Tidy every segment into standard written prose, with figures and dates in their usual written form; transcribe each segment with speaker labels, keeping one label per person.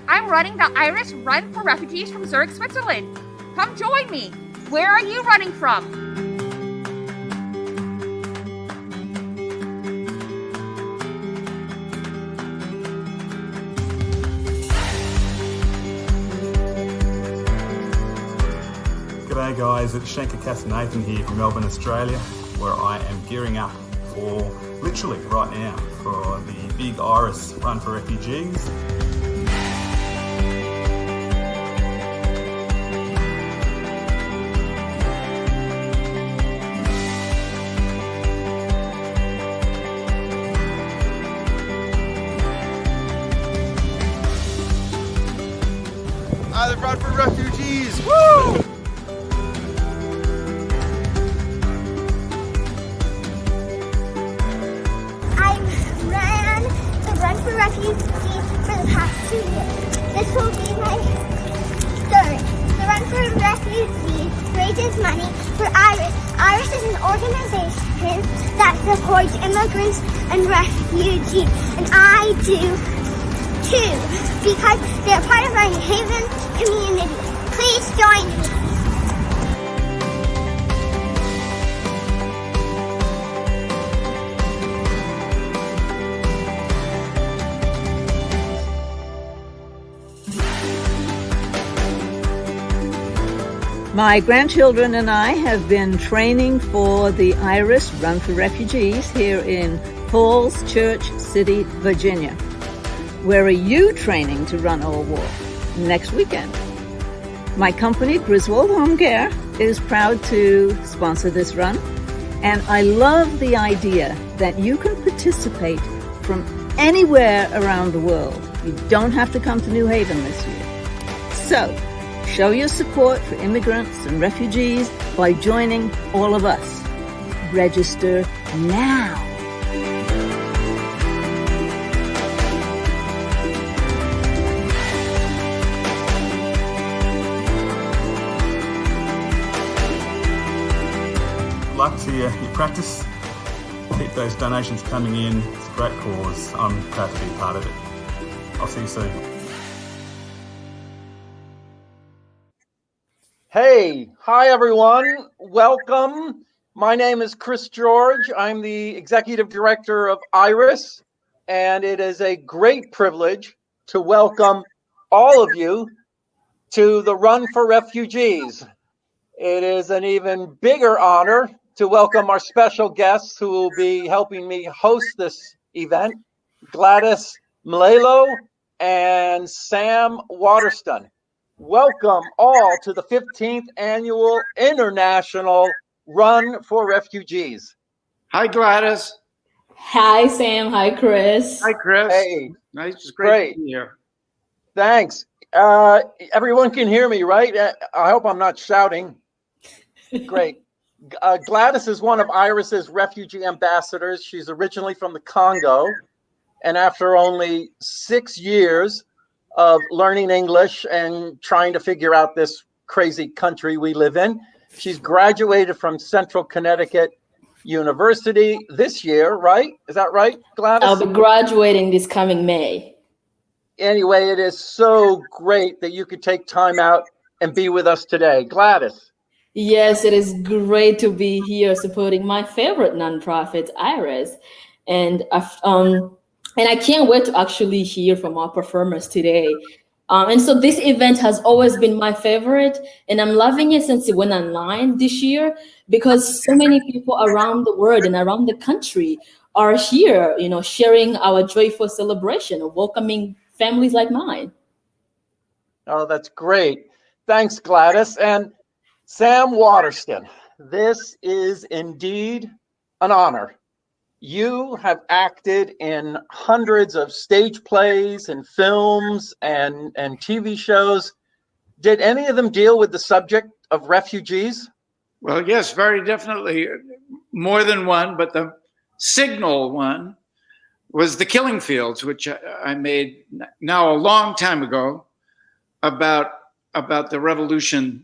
Speaker 1: I'm running the IRIS Run for Refugees from Zurich, Switzerland. Come join me. Where are you running from?
Speaker 2: G'day guys, it's Shanker Nathan here from Melbourne, Australia, where I am gearing up for, literally right now, for the big IRIS Run for Refugees.
Speaker 3: The Run for Refugees, woo!
Speaker 4: Run for Refugees for the past 2 years. This will be my third. The Run for Refugees raises money for IRIS. IRIS is an organization that supports immigrants and refugees, and I do too, because they're part of our Haven community. Please join me.
Speaker 5: My grandchildren and I have been training for the IRIS Run for Refugees here in Falls Church City, Virginia. Where are you training to run or walk next weekend? My company, Griswold Home Care, is proud to sponsor this run. And I love the idea that you can participate from anywhere around the world. You don't have to come to New Haven this year. So, show your support for immigrants and refugees by joining all of us. Register now.
Speaker 2: Good luck to your practice. Keep those donations coming in. It's a great cause. I'm proud to be a part of it. I'll see you soon.
Speaker 6: Hey, hi everyone, welcome. My name is Chris George. I'm the Executive Director of IRIS, and it is a great privilege to welcome all of you to the Run for Refugees. It is an even bigger honor to welcome our special guests who will be helping me host this event, Gladys Mwilelo and Sam Waterston. Welcome all to the 15th Annual International Run for Refugees.
Speaker 3: Hi, Gladys.
Speaker 7: Hi, Sam. Hi, Chris.
Speaker 3: Hi, Chris.
Speaker 6: Hey.
Speaker 3: Nice. It's great to be here.
Speaker 6: Thanks. Everyone can hear me, right? I hope I'm not shouting. Great. Gladys is one of IRIS's refugee ambassadors. She's originally from the Congo. And after only 6 years of learning English and trying to figure out this crazy country we live in, she's graduated from Central Connecticut University this year, right? Is that right, Gladys?
Speaker 7: I'll be graduating this coming May.
Speaker 6: Anyway, it is so great that you could take time out and be with us today. Gladys.
Speaker 7: Yes, it is great to be here supporting my favorite nonprofit, IRIS. And I can't wait to actually hear from our performers today. And so this event has always been my favorite, and I'm loving it since it went online this year, because so many people around the world and around the country are here, sharing our joyful celebration of welcoming families like mine.
Speaker 6: Oh, that's great. Thanks, Gladys. And Sam Waterston, this is indeed an honor. You have acted in hundreds of stage plays and films and TV shows. Did any of them deal with the subject of refugees?
Speaker 3: Well, yes, very definitely. More than one, but the signal one was The Killing Fields, which I made now a long time ago about the revolution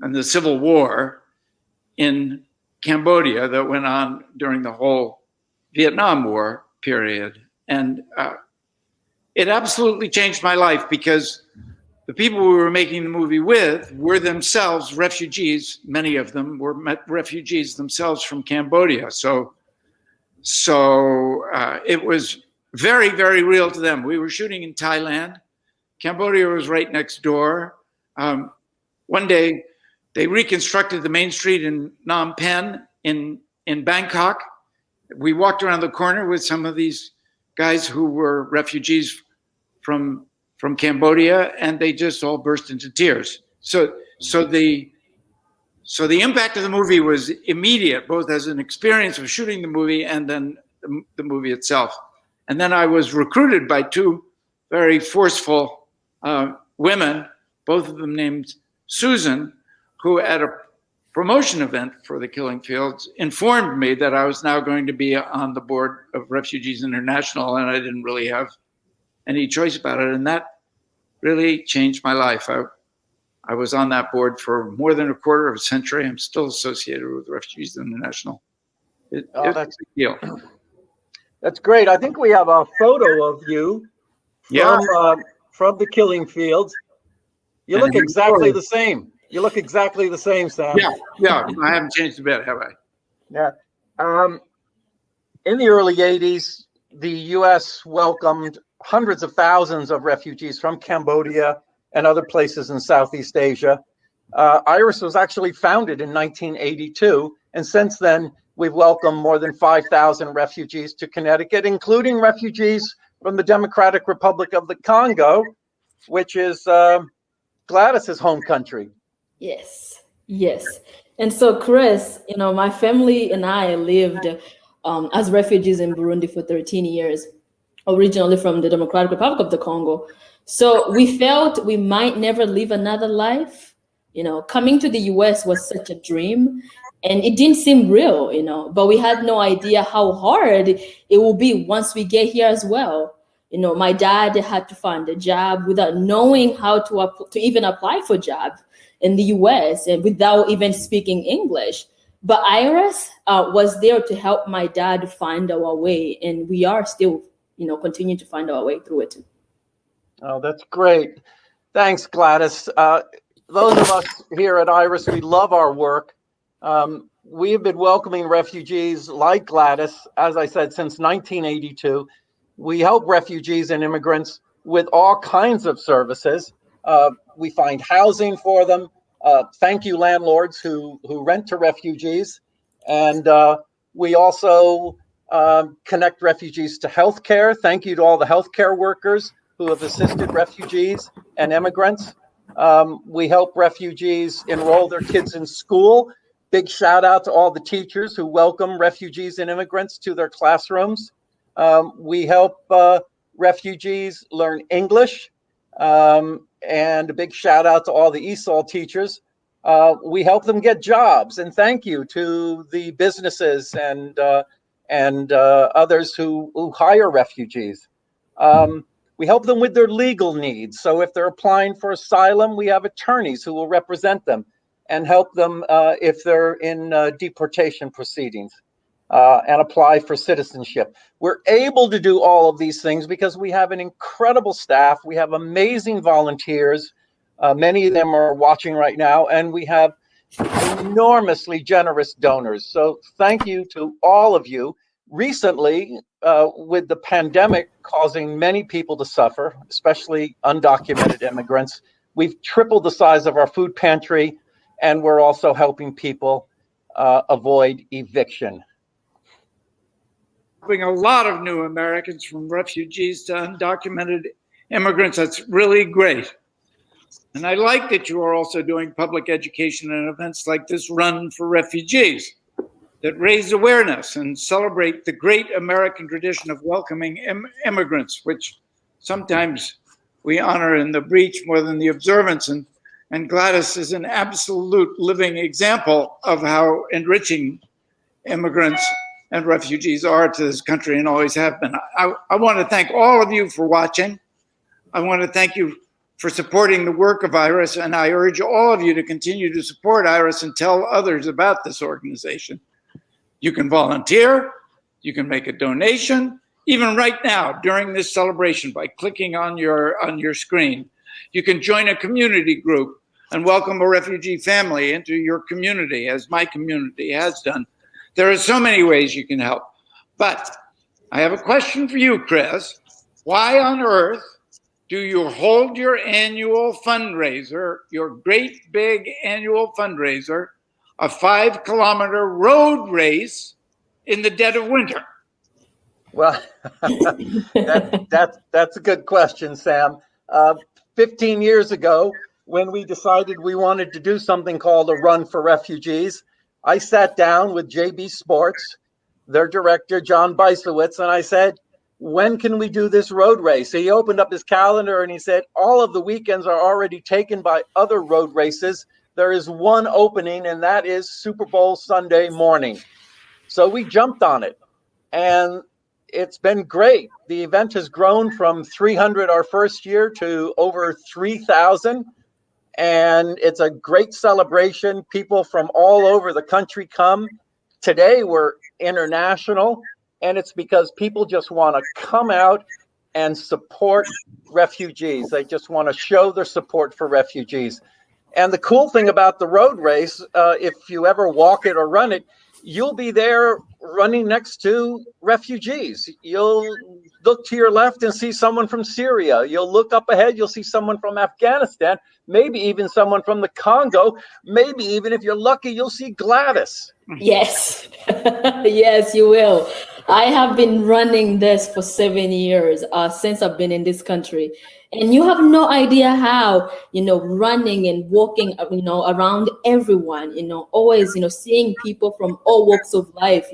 Speaker 3: and the civil war in Cambodia that went on during the whole Vietnam War period. And it absolutely changed my life, because the people we were making the movie with were themselves refugees. Many of them were refugees themselves from Cambodia. So it was very, very real to them. We were shooting in Thailand. Cambodia was right next door. One day, they reconstructed the main street in Phnom Penh in Bangkok. We walked around the corner with some of these guys who were refugees from Cambodia, and they just all burst into tears. So the impact of the movie was immediate, both as an experience of shooting the movie and then the movie itself. And then I was recruited by two very forceful women, both of them named Susan, who at a promotion event for the Killing Fields informed me that I was now going to be on the board of Refugees International, and I didn't really have any choice about it. And that really changed my life. I was on that board for more than a quarter of a century. I'm still associated with Refugees International. It's a big deal.
Speaker 6: That's great. I think we have a photo of you from the Killing Fields. You look exactly the same. You look exactly the same, Sam.
Speaker 3: Yeah. I haven't changed a bit, have I?
Speaker 6: Yeah. In the early 80s, the U.S. welcomed hundreds of thousands of refugees from Cambodia and other places in Southeast Asia. IRIS was actually founded in 1982, and since then, we've welcomed more than 5,000 refugees to Connecticut, including refugees from the Democratic Republic of the Congo, which is Gladys's home country.
Speaker 7: Yes. And so, Chris, my family and I lived as refugees in Burundi for 13 years, originally from the Democratic Republic of the Congo. So we felt we might never live another life. Coming to the US was such a dream, and it didn't seem real, but we had no idea how hard it will be once we get here as well. My dad had to find a job without knowing how to even apply for a job in the US and without even speaking English. But IRIS was there to help my dad find our way, and we are still, continue to find our way through it too.
Speaker 6: Oh, that's great. Thanks, Gladys. Those of us here at IRIS, we love our work. We've been welcoming refugees like Gladys, as I said, since 1982. We help refugees and immigrants with all kinds of services. We find housing for them. Thank you, landlords who rent to refugees. And we also connect refugees to healthcare. Thank you to all the healthcare workers who have assisted refugees and immigrants. We help refugees enroll their kids in school. Big shout out to all the teachers who welcome refugees and immigrants to their classrooms. We help refugees learn English. And a big shout out to all the ESOL teachers. We help them get jobs, and thank you to the businesses and others who hire refugees. We help them with their legal needs. So if they're applying for asylum, we have attorneys who will represent them and help them if they're in deportation proceedings and apply for citizenship. We're able to do all of these things because we have an incredible staff. We have amazing volunteers. Many of them are watching right now, and we have enormously generous donors. So thank you to all of you. Recently, with the pandemic causing many people to suffer, especially undocumented immigrants, we've tripled the size of our food pantry, and we're also helping people avoid eviction.
Speaker 3: Helping a lot of new Americans, from refugees to undocumented immigrants. That's really great. And I like that you are also doing public education and events like this Run for Refugees that raise awareness and celebrate the great American tradition of welcoming immigrants, which sometimes we honor in the breach more than the observance. And Gladys is an absolute living example of how enriching immigrants and refugees are to this country and always have been. I want to thank all of you for watching. I want to thank you for supporting the work of IRIS, and I urge all of you to continue to support IRIS and tell others about this organization. You can volunteer, you can make a donation, even right now during this celebration by clicking on your screen. You can join a community group and welcome a refugee family into your community, as my community has done. There are so many ways you can help. But I have a question for you, Chris. Why on earth do you hold your annual fundraiser, your great big annual fundraiser, a 5-kilometer road race in the dead of winter?
Speaker 6: Well, that's a good question, Sam. 15 years ago, when we decided we wanted to do something called a Run for Refugees, I sat down with JB Sports, their director, John Beisowitz, and I said, when can we do this road race? So he opened up his calendar and he said, all of the weekends are already taken by other road races. There is one opening, and that is Super Bowl Sunday morning. So we jumped on it, and it's been great. The event has grown from 300 our first year to over 3,000. And it's a great celebration. People from all over the country come. Today we're international, and it's because people just want to come out and support refugees. They just want to show their support for refugees. And the cool thing about the road race, if you ever walk it or run it, you'll be there running next to refugees. You'll look to your left and see someone from Syria. You'll look up ahead, you'll see someone from Afghanistan, maybe even someone from the Congo. Maybe even if you're lucky, you'll see Gladys.
Speaker 7: Yes, yes, you will. I have been running this for 7 years since I've been in this country. And you have no idea how, running and walking, around everyone, always, seeing people from all walks of life,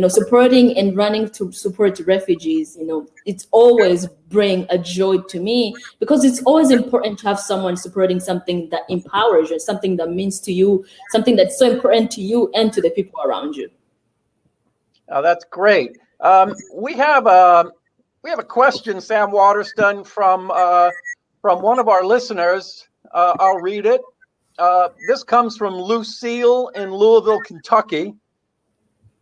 Speaker 7: supporting and running to support refugees, it's always bring a joy to me, because it's always important to have someone supporting something that empowers you, something that means to you, something that's so important to you and to the people around you.
Speaker 6: Oh, that's great. We have a question, Sam Waterston, from one of our listeners. I'll read it. This comes from Lucille in Louisville, Kentucky.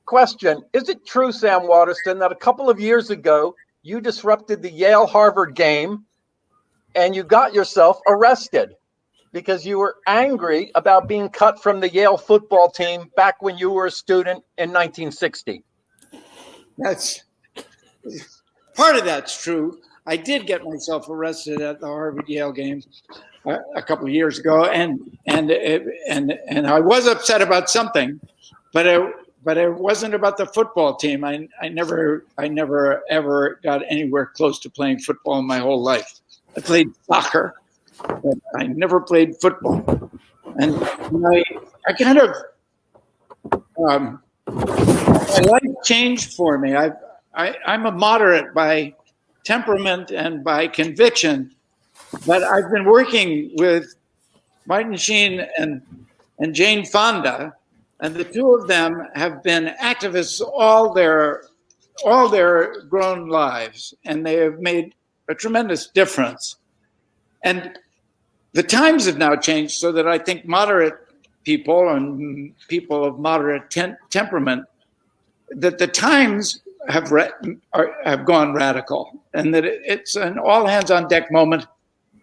Speaker 6: Question: is it true, Sam Waterston, that a couple of years ago you disrupted the Yale-Harvard game and you got yourself arrested because you were angry about being cut from the Yale football team back when you were a student in 1960?
Speaker 3: That's part of that's true. I did get myself arrested at the Harvard-Yale game a couple of years ago, and I was upset about something, but it wasn't about the football team. I never ever got anywhere close to playing football in my whole life. I played soccer, but I never played football. And I kind of my life changed for me. I'm a moderate by temperament and by conviction, but I've been working with Martin Sheen and Jane Fonda, and the two of them have been activists all their grown lives, and they have made a tremendous difference. And the times have now changed so that I think moderate people and people of moderate temperament, that the times have gone radical, and that it's an all hands on deck moment.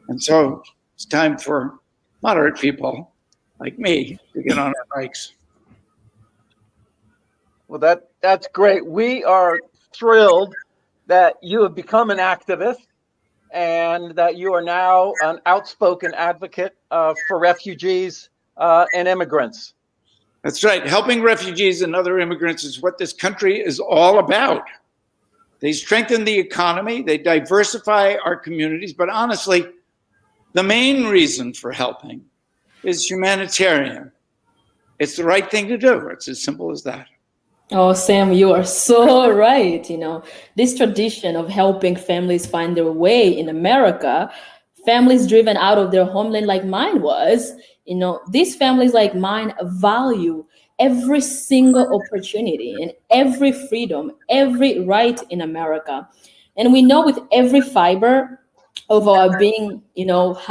Speaker 3: And so it's time for moderate people like me to get on our bikes.
Speaker 6: Well, that's great. We are thrilled that you have become an activist and that you are now an outspoken advocate for refugees and immigrants.
Speaker 3: That's right. Helping refugees and other immigrants is what this country is all about. They strengthen the economy, they diversify our communities, but honestly, the main reason for helping is humanitarian. It's the right thing to do. It's as simple as that.
Speaker 7: Oh, Sam, you are so right. This tradition of helping families find their way in America, families driven out of their homeland like mine was, these families like mine value every single opportunity and every freedom, every right in America. And we know with every fiber of our being,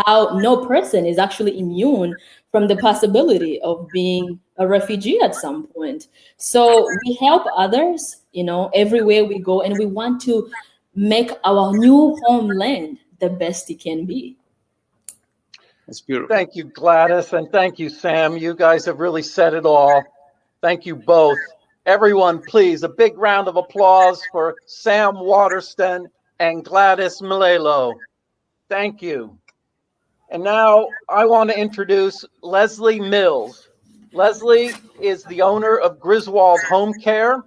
Speaker 7: how no person is actually immune from the possibility of being a refugee at some point. So we help others everywhere we go, and we want to make our new homeland the best it can be.
Speaker 3: That's beautiful.
Speaker 6: Thank you, Gladys, and thank you, Sam. You guys have really said it all. Thank you both. Everyone, please, a big round of applause for Sam Waterston and Gladys Mwilelo. Thank you. And now I want to introduce Leslie Mills. Leslie is the owner of Griswold Home Care.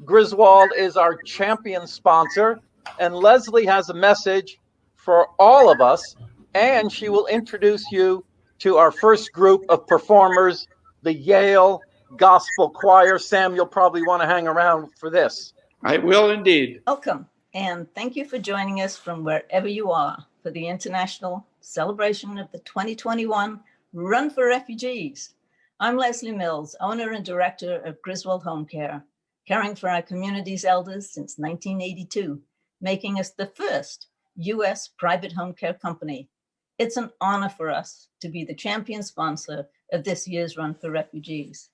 Speaker 6: Griswold is our champion sponsor, and Leslie has a message for all of us, and she will introduce you to our first group of performers, the Yale Gospel Choir. Sam, you'll probably want to hang around for this.
Speaker 3: I will indeed.
Speaker 5: Welcome, and thank you for joining us from wherever you are for the international celebration of the 2021 Run for Refugees. I'm Leslie Mills, owner and director of Griswold Home Care, caring for our community's elders since 1982, making us the first U.S. private home care company. It's an honor for us to be the champion sponsor of this year's Run for Refugees.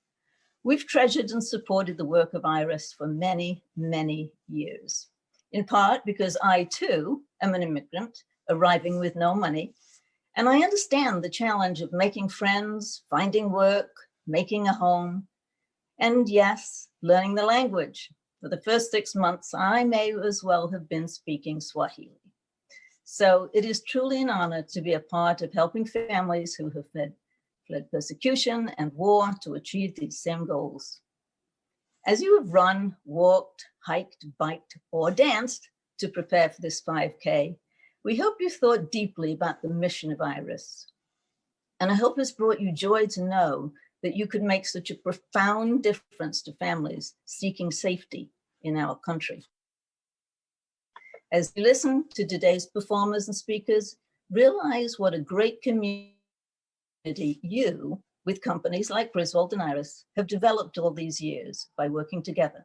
Speaker 5: We've treasured and supported the work of IRIS for many, many years, in part because I, too, am an immigrant arriving with no money, and I understand the challenge of making friends, finding work, making a home, and yes, learning the language. For the first 6 months, I may as well have been speaking Swahili. So it is truly an honor to be a part of helping families who have fled persecution and war to achieve these same goals. As you have run, walked, hiked, biked, or danced to prepare for this 5K, we hope you've thought deeply about the mission of IRIS. And I hope it's brought you joy to know that you could make such a profound difference to families seeking safety in our country. As you listen to today's performers and speakers, realize what a great community you, with companies like Griswold and IRIS, have developed all these years by working together,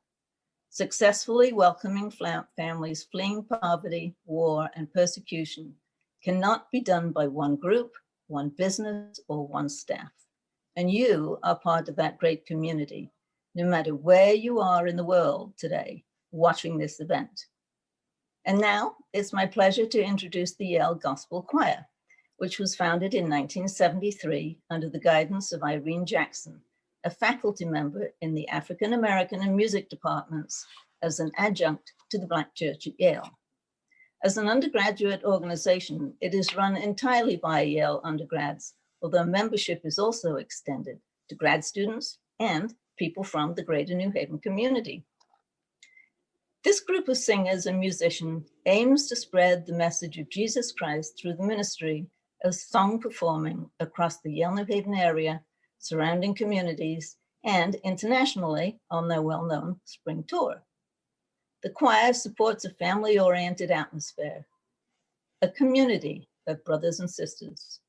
Speaker 5: successfully welcoming families fleeing poverty, war, and persecution cannot be done by one group, one business, or one staff. And you are part of that great community, no matter where you are in the world today, watching this event. And now it's my pleasure to introduce the Yale Gospel Choir, which was founded in 1973 under the guidance of Irene Jackson, a faculty member in the African American and music departments as an adjunct to the Black Church at Yale. As an undergraduate organization, it is run entirely by Yale undergrads, although membership is also extended to grad students and people from the greater New Haven community. This group of singers and musicians aims to spread the message of Jesus Christ through the ministry of song performing across the Yale New Haven area, surrounding communities, and internationally on their well-known spring tour. The choir supports a family-oriented atmosphere, a community of brothers and sisters.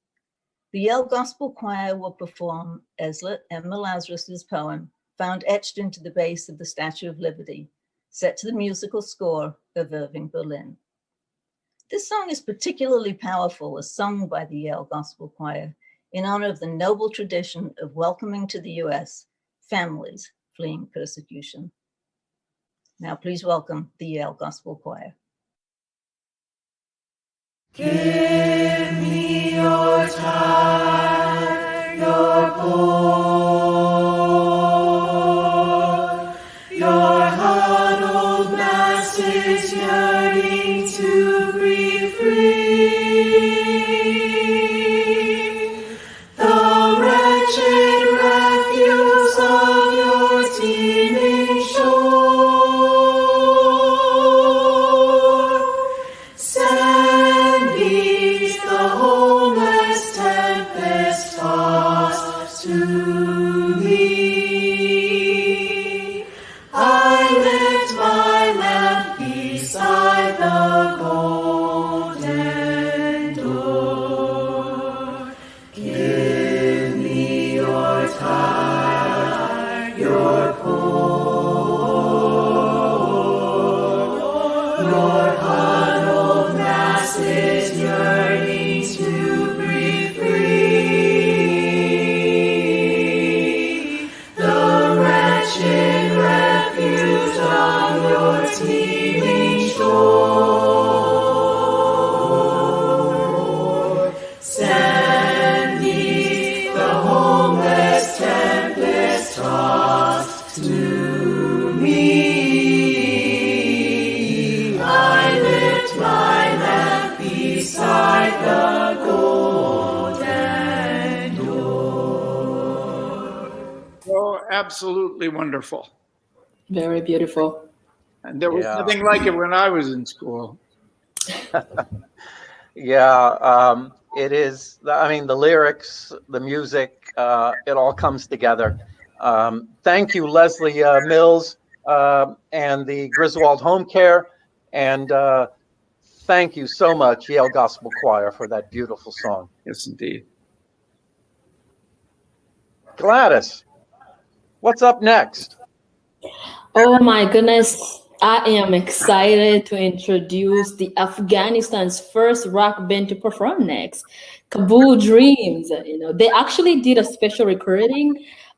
Speaker 5: The Yale Gospel Choir will perform Emma Lazarus's poem, found etched into the base of the Statue of Liberty, set to the musical score of Irving Berlin. This song is particularly powerful as sung by the Yale Gospel Choir in honor of the noble tradition of welcoming to the US families fleeing persecution. Now please welcome the Yale Gospel Choir.
Speaker 8: Give me your tired, your poor, your huddled masses yearning to be free. The wretched refuse of your teeming shore. Send these the homeless tempest tossed to thee. I lift my lamp beside the golden door. Give me your tired, your poor, your huddled masses yearning to be free. The wretched refuge of
Speaker 3: absolutely wonderful.
Speaker 7: Very beautiful.
Speaker 3: And there was
Speaker 6: Yeah.
Speaker 3: nothing like it when I was in school.
Speaker 6: Yeah, it is. I mean, the lyrics, the music, it all comes together. Thank you, Leslie Mills and the Griswold Home Care. And thank you so much, Yale Gospel Choir, for that beautiful song.
Speaker 3: Yes, indeed.
Speaker 6: Gladys, what's up next?
Speaker 7: Oh my goodness. I am excited to introduce the Afghanistan's first rock band to perform next, Kabul Dreams. You know, they actually did a special recording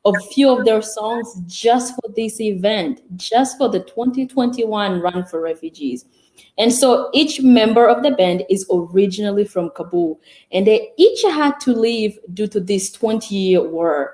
Speaker 7: of a few of their songs just for this event, just for the 2021 Run for Refugees. And so each member of the band is originally from Kabul, and they each had to leave due to this 20-year war.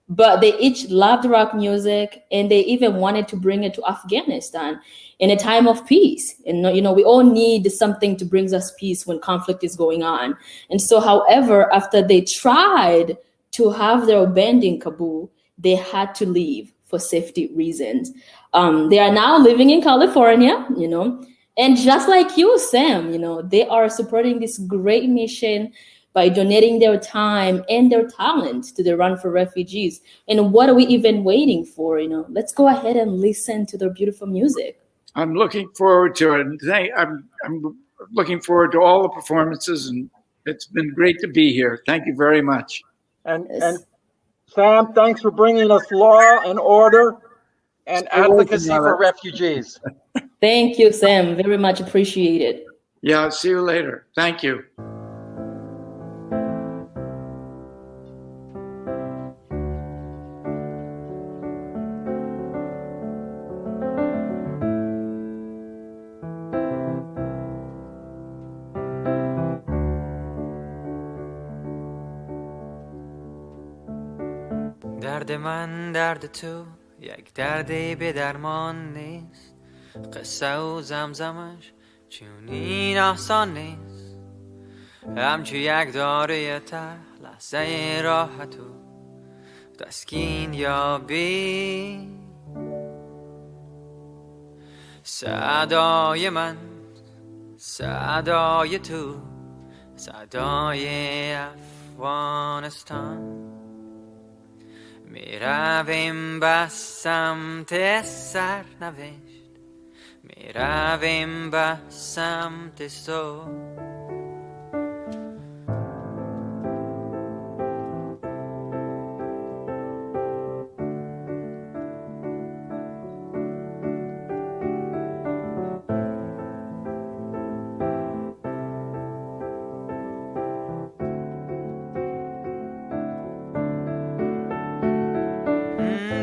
Speaker 7: But they each loved rock music, and they even wanted to bring it to Afghanistan in a time of peace. And, you know, we all need something to bring us peace when conflict is going on. And so, however, after they tried to have their band in Kabul, they had to leave for safety reasons. They are now living in California, you know, and just like you, Sam, you know, they are supporting this great mission by donating their time and their talent to the Run for Refugees. And what are we even waiting for? You know, let's go ahead and listen to their beautiful music.
Speaker 3: I'm looking forward to it. I'm looking forward to all the performances, and it's been great to be here. Thank you very much.
Speaker 6: And Sam, thanks for bringing us law and order and advocacy for refugees.
Speaker 7: Thank you, Sam. Very much appreciated.
Speaker 3: Yeah, see you later. Thank you.
Speaker 9: درد من درد تو یک دردی به درمان نیست، قصه و زمزمش چونین آسان نیست، همچو یک داره ته لحظه راحت و تسکین یابی. صدای من صدای تو صدای افغانستان، می رویم به سمت سرنوشت، می رویم به سمت صبح.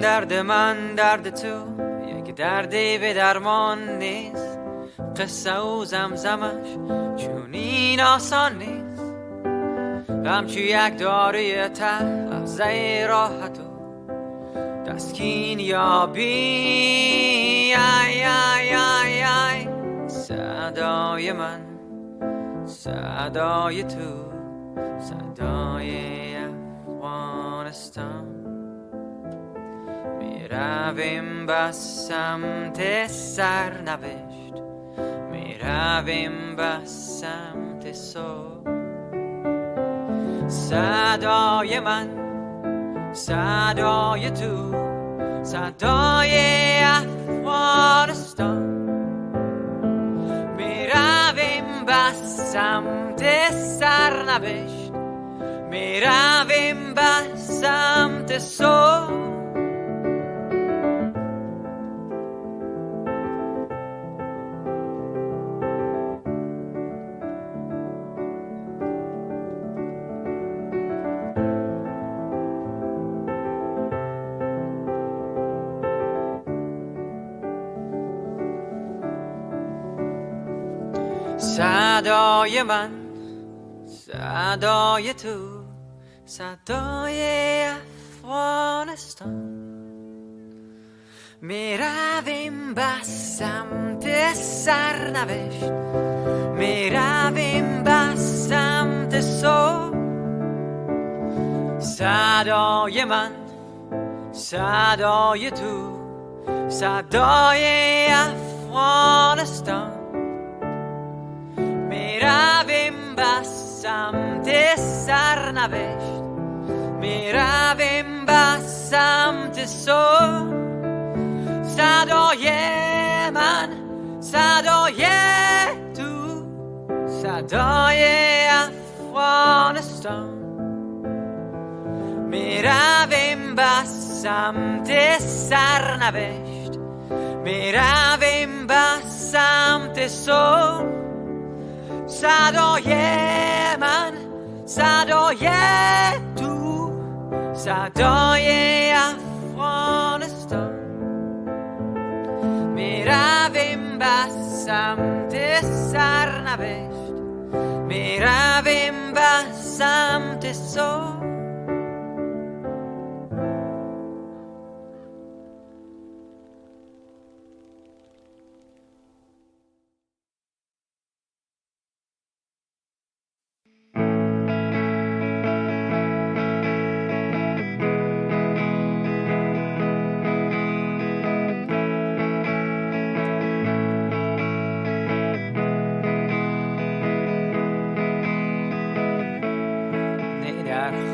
Speaker 9: درد من درد تو یک دردی به درمان نیست، قصه و زمزمش چونین آسان نیست، همچو یک داره ته لحظه راحت و تسکین یابی. ای ای ای ای صدای من صدای تو صدای افغانستان، می رویم به سمت سرنوشت، می رویم به سمت صبح. صدای من صدای تو صدای افغانستان، می رویم به سمت سرنوشت، می رویم به سمت صبح. صدای من صدای تو صدای افغانستان، می رویم به سمت سرنوشت، می رویم به سمت صبح. صدای من صدای تو صدای افغانستان میرویم به سمت سرنوشت میرویم به سمت صلح صدای من صدای تو صدای افغانستان میرویم به سمت سرنوشت میرویم به سمت صلح صدای من صدای تو صدای افغانستان میرویم به سمت سرنوشت میرویم به سمت صلح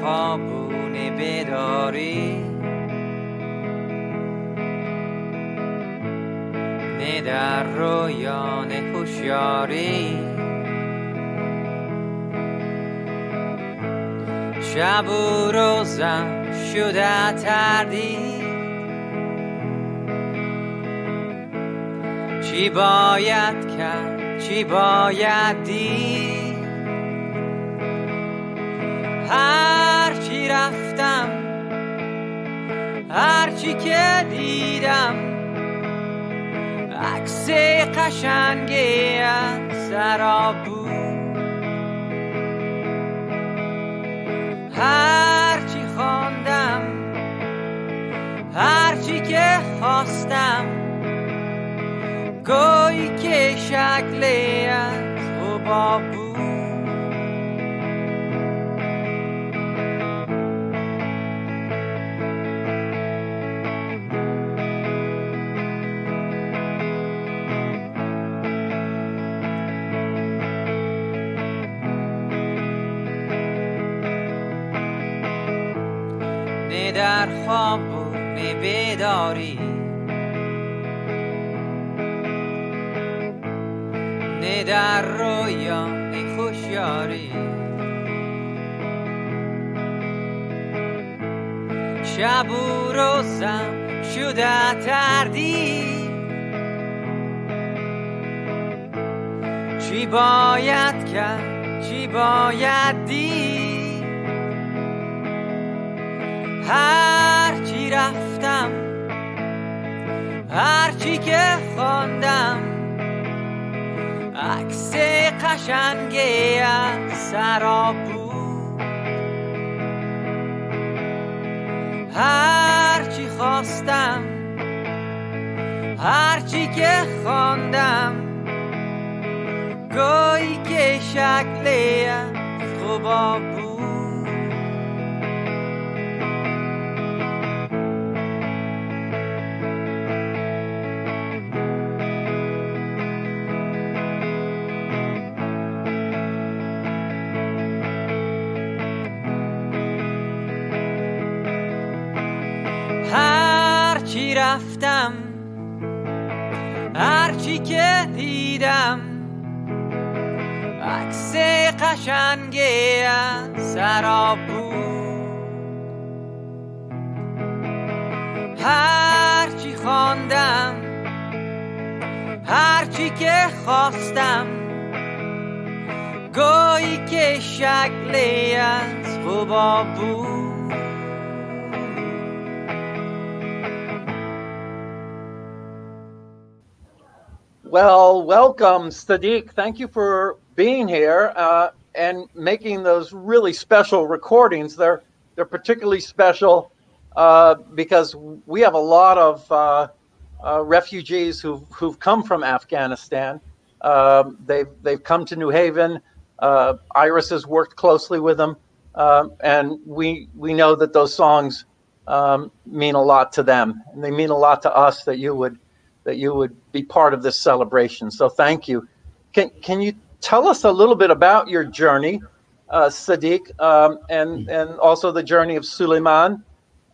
Speaker 9: خوابون بیداری نه در رویان هوشیاری شب و روزم شده تردید چی باید کرد چی باید دید هرچی رفتم هرچی که دیدم عکس قشنگی از سراب بود هرچی خواندم هرچی که خواستم گویی که شکلی از حباب بود در خواب و بیداری نه در رویا نه خوشیاری شب و روزم شده تردید چی باید کرد چی باید دید هرچی رفتم هرچی که خواندم عکس قشنگی از سراب بود هرچی خواستم هرچی که خواندم گویی که شکلی از حباب بود هرچی رفتم هرچی که دیدم عکس قشنگی از سراب بود هرچی خواندم هرچی که خواستم گویی که شکلی از حباب بود
Speaker 6: Well, welcome, Sadiq. Thank you for being here and making those really special recordings. They're particularly special because we have a lot of refugees who've come from Afghanistan. They've come to New Haven. IRIS has worked closely with them, and we know that those songs mean a lot to them, and they mean a lot to us that you would be part of this celebration. So thank you. Can you tell us a little bit about your journey, Sadiq, and also the journey of Suleiman,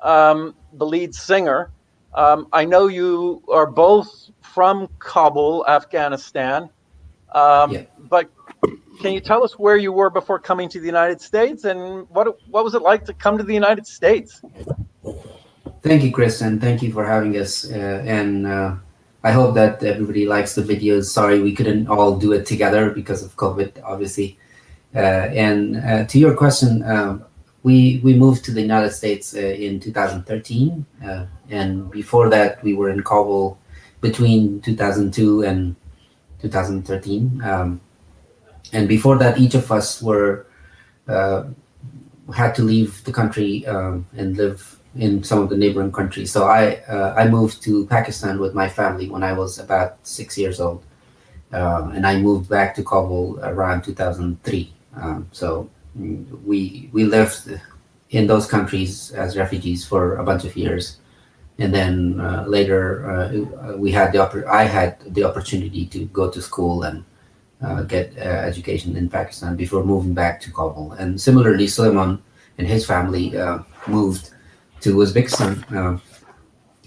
Speaker 6: the lead singer? I know you are both from Kabul, Afghanistan, but can you tell us where you were before coming to the United States, and what was it like to come to the United States?
Speaker 10: Thank you, Chris, and thank you for having us. I hope that everybody likes the videos. Sorry we couldn't all do it together because of COVID, obviously. To your question, we moved to the United States in 2013, and before that we were in Kabul between 2002 and 2013. And before that, each of us had to leave the country and live in some of the neighboring countries. So I moved to Pakistan with my family when I was about 6 years old, and I moved back to Kabul around 2003. So we lived in those countries as refugees for a bunch of years, and then later I had the opportunity to go to school and get education in Pakistan before moving back to Kabul. And similarly, Suleiman and his family moved to Uzbekistan,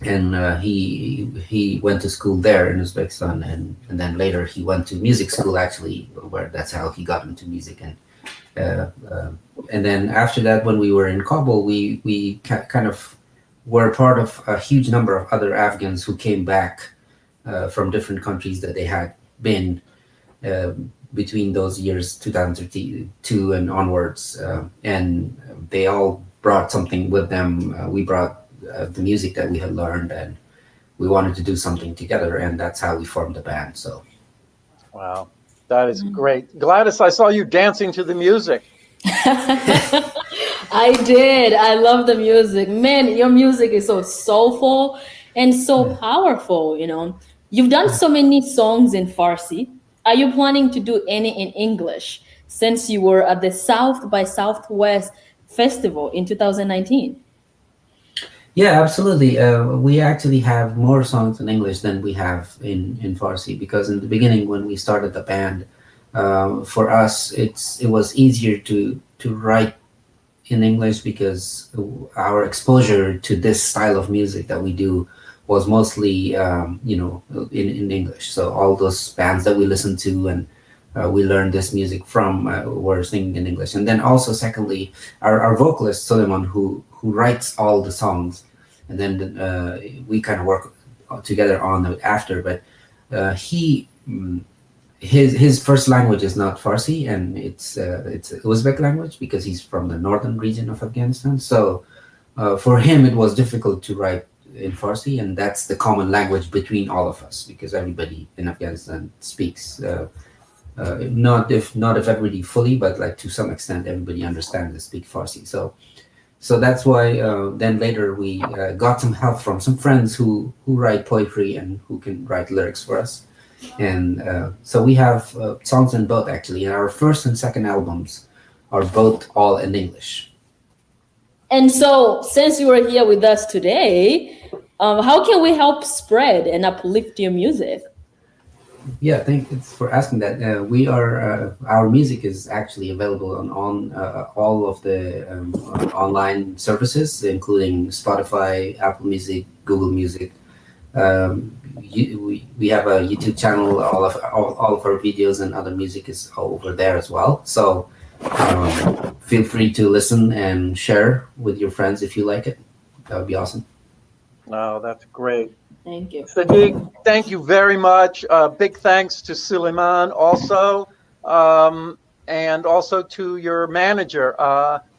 Speaker 10: and he went to school there in Uzbekistan, and then later he went to music school, actually, where that's how he got into music. And then after that, when we were in Kabul, we kind of were part of a huge number of other Afghans who came back from different countries that they had been between those years 2032 and onwards, and they all brought something with them. We brought the music that we had learned, and we wanted to do something together, and that's how we formed the band. So
Speaker 6: wow, that is great. Gladys, I saw you dancing to the music.
Speaker 7: I did. I love the music. Man, your music is so soulful and so powerful. You've done so many songs in Farsi. Are you planning to do any in English since you were at the South by Southwest Festival in 2019?
Speaker 10: Yeah, absolutely. We actually have more songs in English than we have in Farsi, because in the beginning when we started the band, for us it was easier to write in English because our exposure to this style of music that we do was mostly in English. So all those bands that we listened to and we learned this music from were singing in English. And then also secondly, our vocalist Suleiman, who writes all the songs, and then we kind of work together on it after. But his first language is not Farsi, and it's Uzbek language, because he's from the northern region of Afghanistan. So for him it was difficult to write in Farsi, and that's the common language between all of us, because everybody in Afghanistan speaks. Not if everybody fully, but like to some extent everybody understands and speak Farsi. So that's why then later we got some help from some friends who write poetry and who can write lyrics for us. And so we have songs in both, actually. And our first and second albums are both all in English.
Speaker 7: And so since you are here with us today, how can we help spread and uplift your music?
Speaker 10: Yeah, thanks for asking that. We are our music is actually available on all of the online services, including Spotify, Apple Music, Google Music. We have a YouTube channel. All of our videos and other music is over there as well. So feel free to listen and share with your friends if you like it. That would be awesome.
Speaker 6: Oh, that's great.
Speaker 7: Thank you.
Speaker 6: Sadiq, thank you very much. Big thanks to Suleiman also, and also to your manager,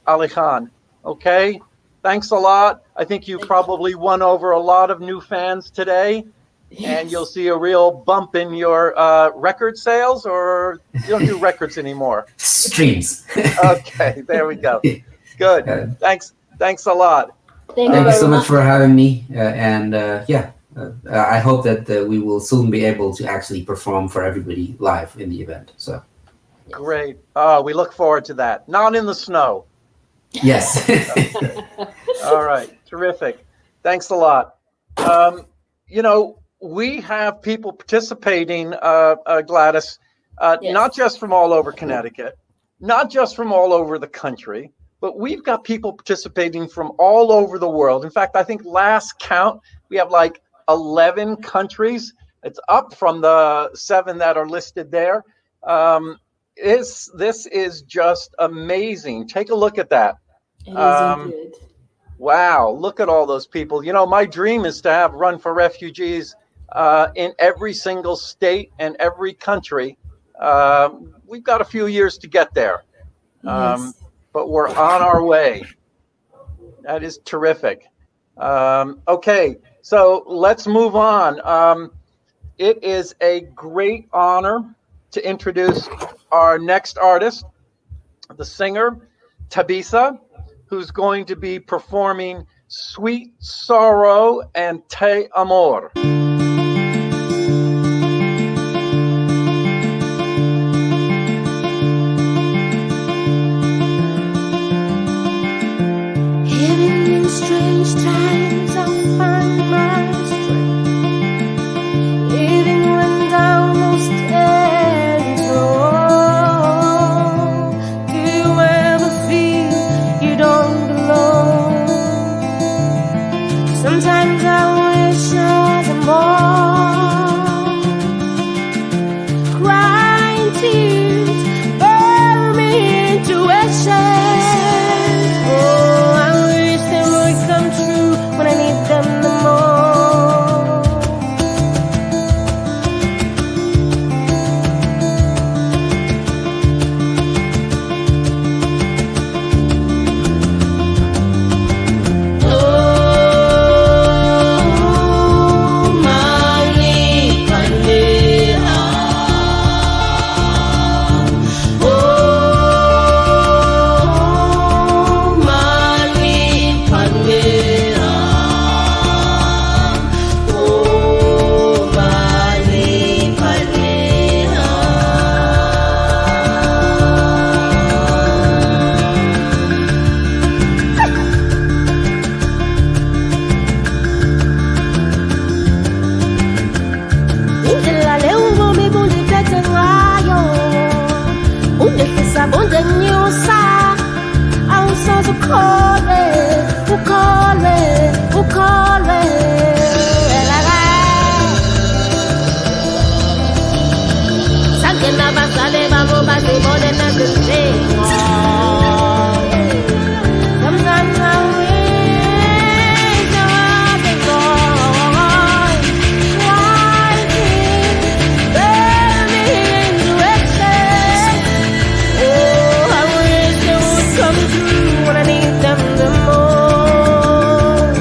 Speaker 6: Ali Khan. Okay, thanks a lot. I think you probably won over a lot of new fans today, and you'll see a real bump in your record sales, or you don't do records anymore.
Speaker 10: Streams.
Speaker 6: Okay, there we go. Good. Thanks a lot.
Speaker 10: Thank you so much for having me. I hope that we will soon be able to actually perform for everybody live in the event. So
Speaker 6: great. We look forward to that. Not in the snow.
Speaker 10: Yes.
Speaker 6: All right, terrific. Thanks a lot. We have people participating, Gladys,
Speaker 7: Yes.
Speaker 6: not just from all over Connecticut, not just from all over the country, but we've got people participating from all over the world. In fact, I think last count, we have like 11 countries. It's up from the 7 that are listed there. This is just amazing. Take a look at that.
Speaker 7: It is indeed.
Speaker 6: Wow, look at all those people. My dream is to have Run for Refugees in every single state and every country. We've got a few years to get there,
Speaker 7: Yes.
Speaker 6: but we're on our way. That is terrific. Okay, so let's move on. It is a great honor to introduce our next artist, the singer Thabisa, who's going to be performing Sweet Sorrow and Te Amor.
Speaker 8: Even in strange times I find my strength. Even when thou most ends low, do you ever feel you don't belong? Sometimes I wish I was more. Crying tears burn me into ashes. Oh, I wish they would come true when I need them the most. Oh, Mali Pandera. Oh, Mali Pandera. Oh, Mali Pandera. Indlela leyo ubomi bundiphethe ngayo, undehlisa bundenyusa, awusoze ukhole, ukhole, ukhole. Sanke nabazali babo bazibone nazizingo. Sometimes I wish I wasn't gone. Why burn me into ashes? Oh, I wish they would come true when I need them the most.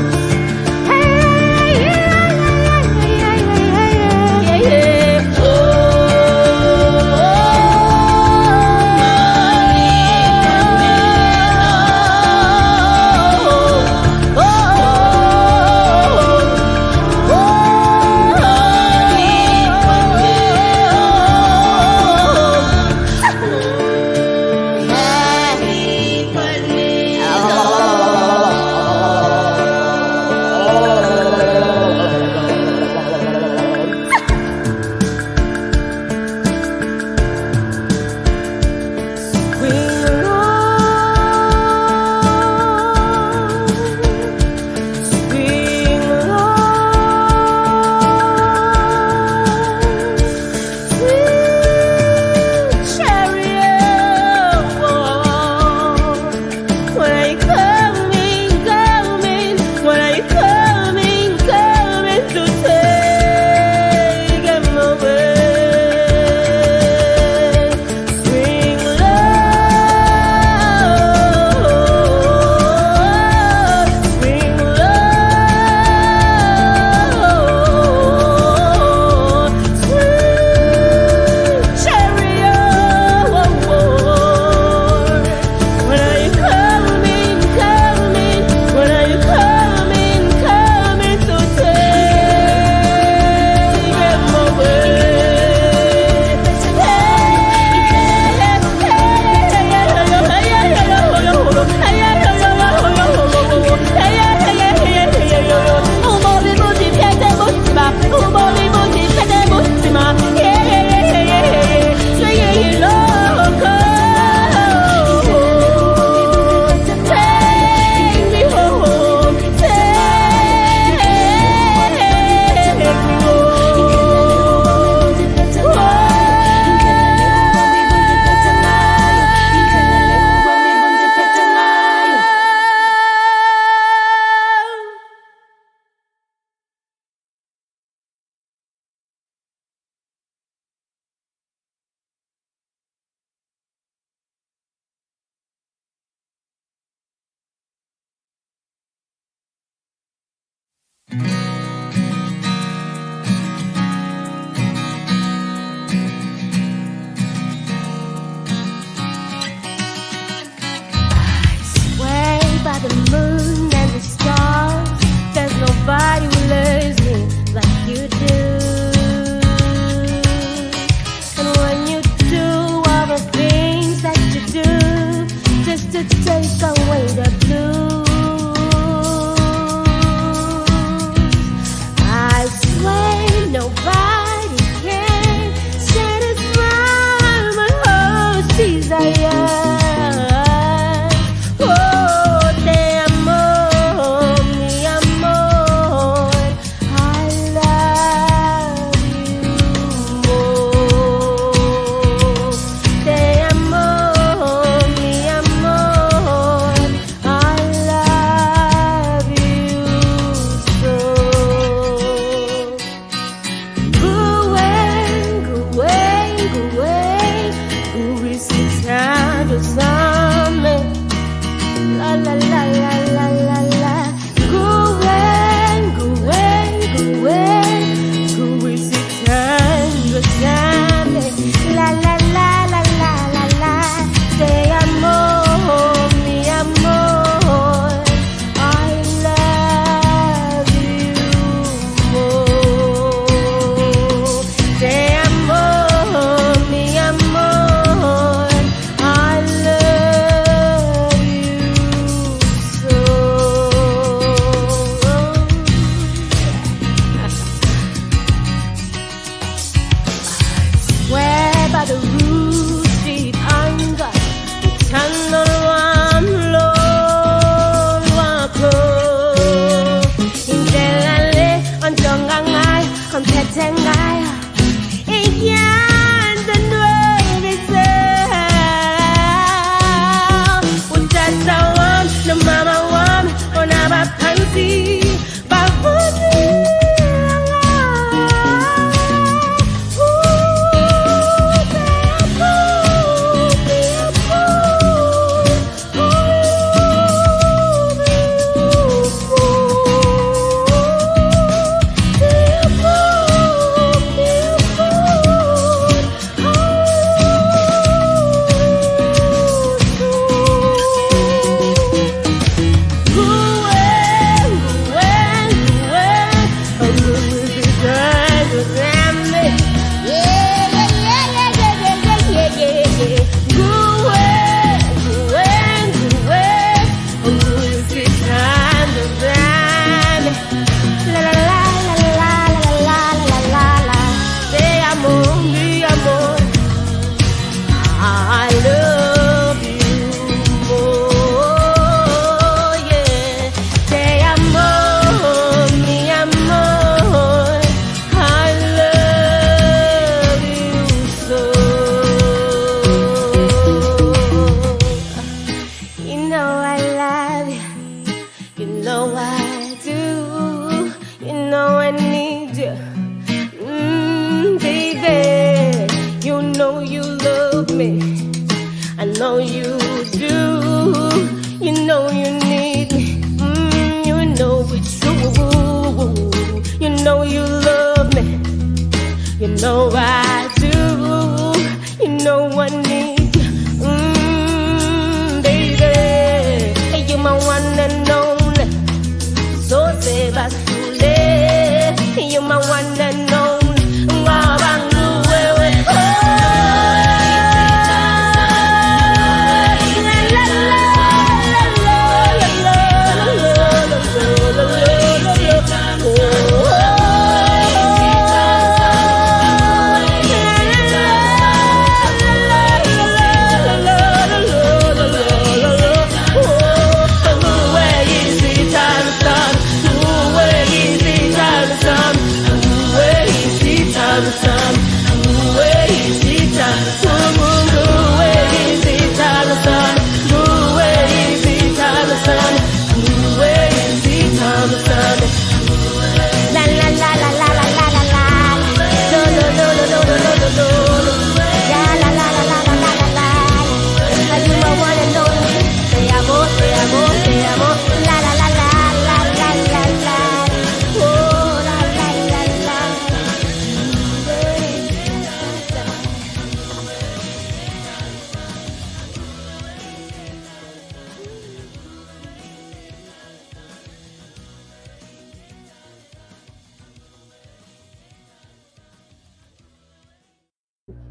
Speaker 8: Hey, yeah, yeah, yeah, yeah. Oh, Mali By the moon and the stars, there's nobody who loves me like you do. And when you do all the things that you do, just to take away the blues, I swear nobody can satisfy my heart's desire.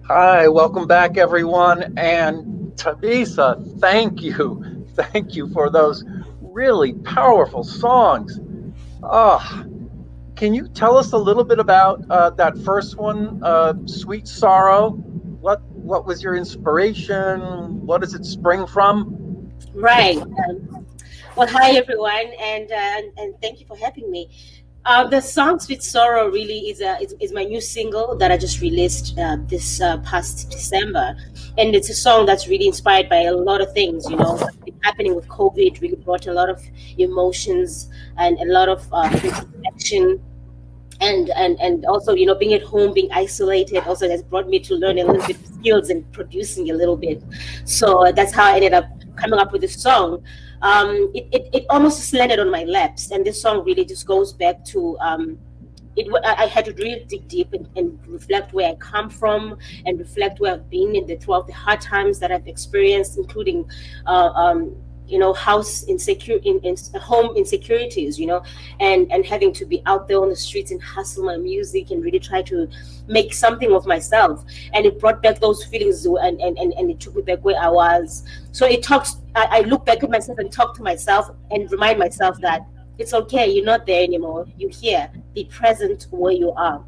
Speaker 6: Hi, welcome back, everyone. And Thabisa, thank you. Thank you for those really powerful songs. Oh, can you tell us a little bit about that first one, Sweet Sorrow? What was your inspiration? What does it spring from?
Speaker 11: Right. Well, hi everyone, and thank you for having me. The song "Sweet Sorrow" really is my new single that I just released this past December, and it's a song that's really inspired by a lot of things. You know, what's been happening with COVID really brought a lot of emotions and a lot of introspection. And also, you know, being at home, being isolated also has brought me to learn a little bit of skills and producing a little bit. So that's how I ended up coming up with this song. It almost just landed on my laps, and this song really just goes back to I had to really dig deep and reflect where I come from and reflect where I've been throughout the hard times that I've experienced, including you know, home insecurities, you know, and having to be out there on the streets and hustle my music and really try to make something of myself. And it brought back those feelings, and it took me back where I was. So I look back at myself and talk to myself and remind myself that it's okay, you're not there anymore, you're here, be present where you are.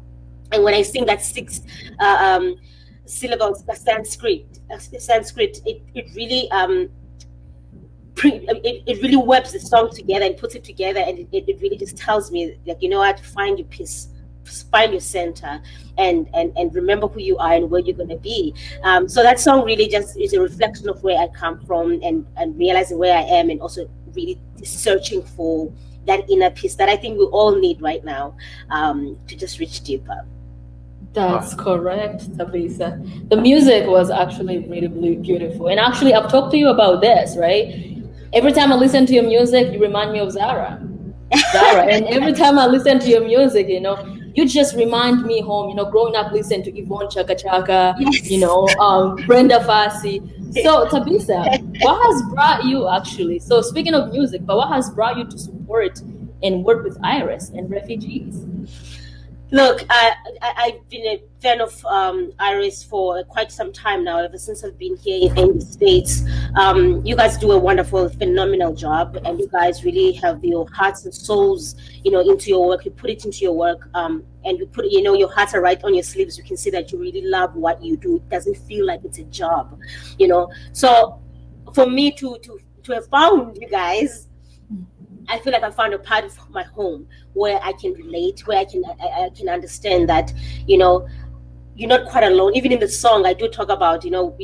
Speaker 11: And when I sing that 6 syllables Sanskrit, it really it really webs the song together and puts it together, and it really just tells me, like, you know what, find your peace, find your center, and remember who you are and where you're going to be. So that song really just is a reflection of where I come from, and realizing where I am, and also really searching for that inner peace that I think we all need right now, to just reach deeper.
Speaker 7: That's correct, Thabisa. The music was actually really, really beautiful. And actually, I've talked to you about this, right? Every time I listen to your music, you remind me of Zara. And every time I listen to your music, you know, you just remind me home, you know, growing up listening to Yvonne Chaka Chaka,
Speaker 11: Yes.
Speaker 7: you know, Brenda Fassi. So, Thabisa, what has brought you actually? So, speaking of music, but what has brought you to support and work with IRIS and refugees?
Speaker 11: Look, I've been a fan of IRIS for quite some time now, ever since I've been here in the States. You guys do a wonderful, phenomenal job, and you guys really have your hearts and souls, you know, into your work. You put it into your work, and you put, you know, your hearts are right on your sleeves. You can see that you really love what you do. It doesn't feel like it's a job, you know. So for me to have found you guys, I feel like I found a part of my home where I can relate, where I can understand that, you know, you're not quite alone. Even in the song, I do talk about, you know,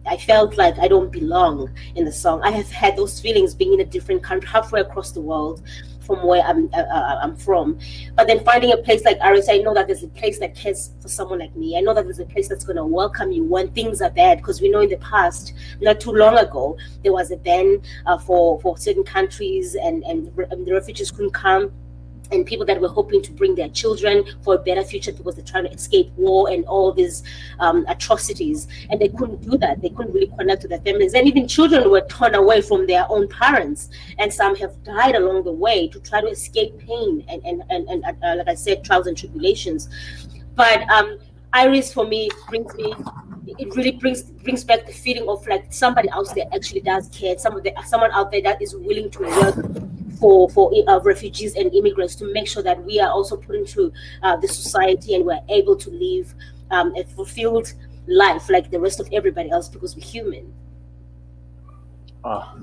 Speaker 11: I felt like I don't belong in the song. I have had those feelings being in a different country, halfway across the world from where I'm from. But then finding a place like IRIS, I know that there's a place that cares for someone like me. I know that there's a place that's going to welcome you when things are bad, because we know in the past, not too long ago, there was a ban for certain countries, and the refugees couldn't come. And people that were hoping to bring their children for a better future because they're trying to escape war and all these atrocities, and they couldn't do that. They couldn't really connect with their families, and even children were torn away from their own parents, and some have died along the way to try to escape pain and like I said, trials and tribulations. But IRIS for me it really brings back the feeling of like somebody out there actually does care. Someone out there that is willing to work for refugees and immigrants, to make sure that we are also put into the society and we're able to live a fulfilled life like the rest of everybody else, because we're human.
Speaker 6: Oh,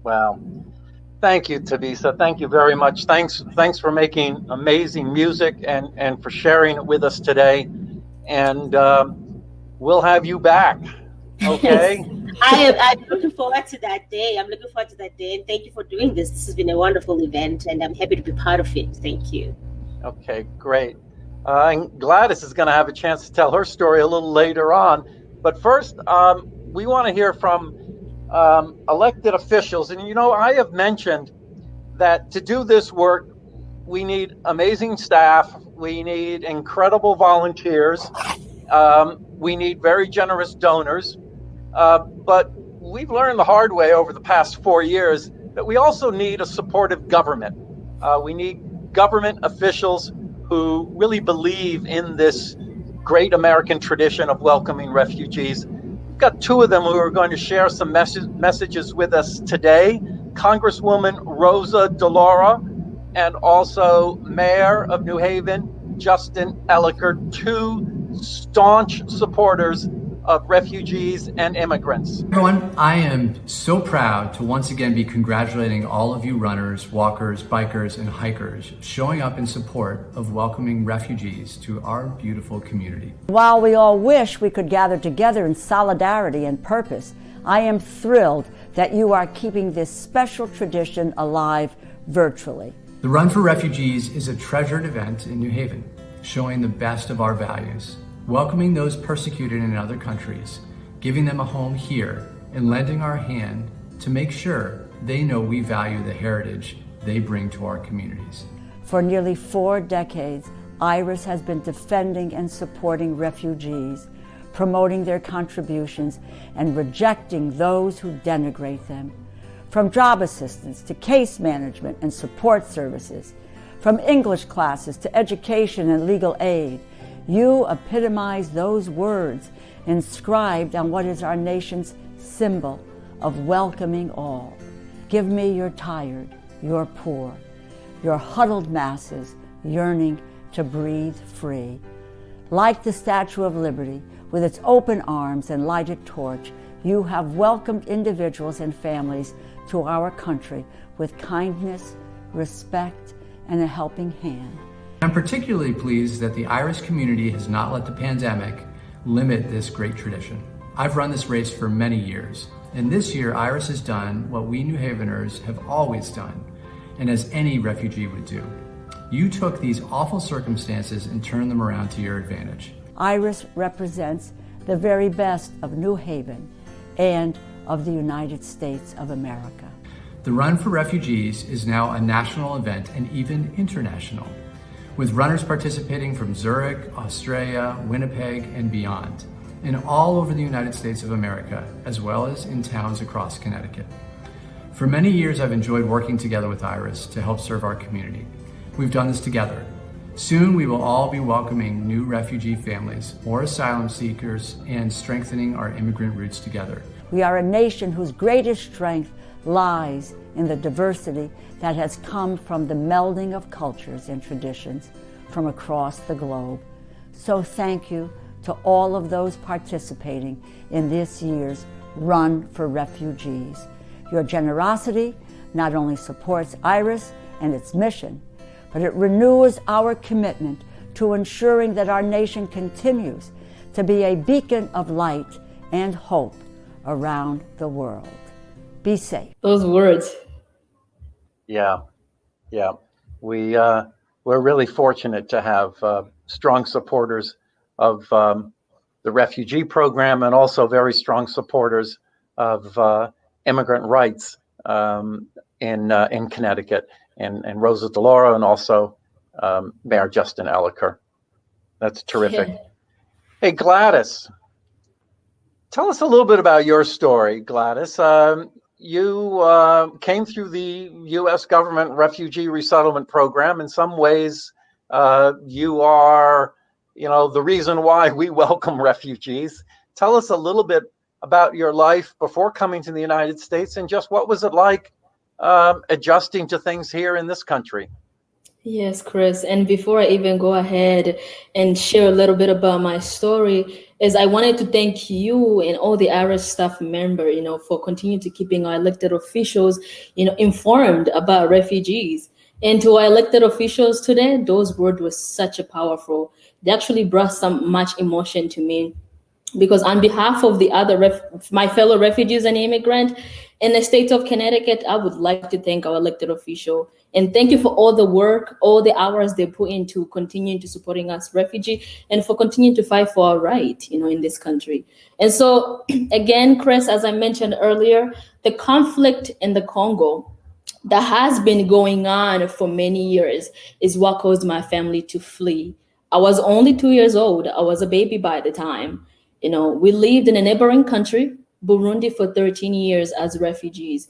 Speaker 6: wow. Thank you, Thabisa. Thank you very much. Thanks for making amazing music and for sharing it with us today. And we'll have you back. Okay.
Speaker 11: I'm looking forward to that day. And thank you for doing this. This has been a wonderful event, and I'm happy to be part of it. Thank you.
Speaker 6: Okay, great. And Gladys is going to have a chance to tell her story a little later on. But first, we want to hear from elected officials. And, you know, I have mentioned that to do this work, we need amazing staff. We need incredible volunteers. We need very generous donors. But we've learned the hard way over the past 4 years that we also need a supportive government. We need government officials who really believe in this great American tradition of welcoming refugees. We've got two of them who are going to share some messages with us today. Congresswoman Rosa DeLauro and also Mayor of New Haven, Justin Elicker, two staunch supporters of refugees and immigrants.
Speaker 12: Everyone, I am so proud to once again be congratulating all of you runners, walkers, bikers, and hikers showing up in support of welcoming refugees to our beautiful community.
Speaker 13: While we all wish we could gather together in solidarity and purpose, I am thrilled that you are keeping this special tradition alive virtually.
Speaker 12: The Run for Refugees is a treasured event in New Haven, showing the best of our values, welcoming those persecuted in other countries, giving them a home here, and lending our hand to make sure they know we value the heritage they bring to our communities.
Speaker 13: For nearly 4 decades, IRIS has been defending and supporting refugees, promoting their contributions, and rejecting those who denigrate them. From job assistance to case management and support services, from English classes to education and legal aid, you epitomize those words inscribed on what is our nation's symbol of welcoming all. Give me your tired, your poor, your huddled masses yearning to breathe free. Like the Statue of Liberty, with its open arms and lighted torch, you have welcomed individuals and families to our country with kindness, respect, and a helping hand.
Speaker 12: I'm particularly pleased that the IRIS community has not let the pandemic limit this great tradition. I've run this race for many years, and this year IRIS has done what we New Haveners have always done, and as any refugee would do. You took these awful circumstances and turned them around to your advantage.
Speaker 13: IRIS represents the very best of New Haven and of the United States of America.
Speaker 12: The Run for Refugees is now a national event and even international, with runners participating from Zurich, Australia, Winnipeg, and beyond, and all over the United States of America, as well as in towns across Connecticut. For many years, I've enjoyed working together with IRIS to help serve our community. We've done this together. Soon we will all be welcoming new refugee families, more asylum seekers, and strengthening our immigrant roots together.
Speaker 13: We are a nation whose greatest strength lies in the diversity that has come from the melding of cultures and traditions from across the globe. So thank you to all of those participating in this year's Run for Refugees. Your generosity not only supports IRIS and its mission, but it renews our commitment to ensuring that our nation continues to be a beacon of light and hope around the world. Be safe.
Speaker 7: Those words.
Speaker 6: Yeah. We're really fortunate to have strong supporters of the refugee program and also very strong supporters of immigrant rights in Connecticut, and Rosa DeLauro, and also Mayor Justin Elicker. That's terrific.
Speaker 7: Yeah.
Speaker 6: Hey, Gladys, tell us a little bit about your story, Gladys. You came through the U.S. government refugee resettlement program. In some ways, you are, the reason why we welcome refugees. Tell us a little bit about your life before coming to the United States, and just what was it like adjusting to things here in this country?
Speaker 7: Yes, Chris. And before I even go ahead and share a little bit about my story, is I wanted to thank you and all the IRIS staff member, for continuing to keeping our elected officials, informed about refugees. And to our elected officials today, those words were such a powerful. They actually brought much emotion to me, because on behalf of the other my fellow refugees and immigrants in the state of Connecticut, I would like to thank our elected official and thank you for all the work, all the hours they put into continuing to supporting us refugee, and for continuing to fight for our right, in this country. And so again, Chris, as I mentioned earlier, the conflict in the Congo that has been going on for many years is what caused my family to flee. I was only 2 years old. I was a baby by the time. We lived in a neighboring country, Burundi, for 13 years as refugees.